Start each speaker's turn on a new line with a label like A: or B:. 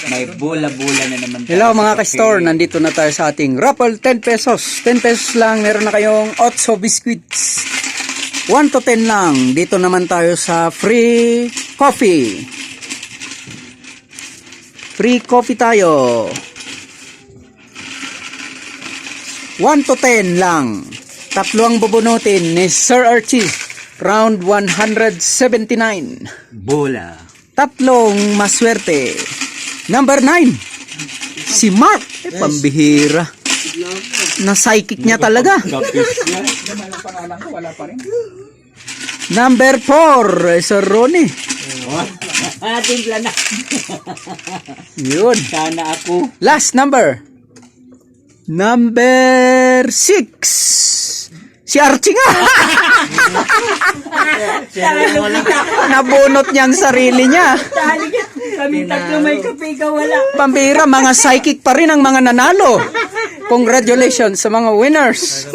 A: May bola-bola na naman.
B: Hello mga ka-store, nandito na tayo sa ating raffle 10 pesos. 10 pesos lang, meron na kayong 8 biscuits. 1 to 10 lang. Dito naman tayo sa free coffee. Free coffee tayo. 1 to 10 lang. Tatlo ang bubunutin ni Sir Archie. Round 179.
A: Bola.
B: Tatlong maswerte. Number 9. Si Mark. Pambihira. Na psychic niya talaga. Number 4. Sir Ronnie.
A: Timpla na.
B: Yun.
A: Sana ako.
B: Last number. Number 6. Si Archie nga. Nabunot niya ang sarili niya.
A: Kami tatlo may kape, ikaw wala.
B: Pambira, mga psychic pa rin ang mga nanalo. Congratulations sa mga winners.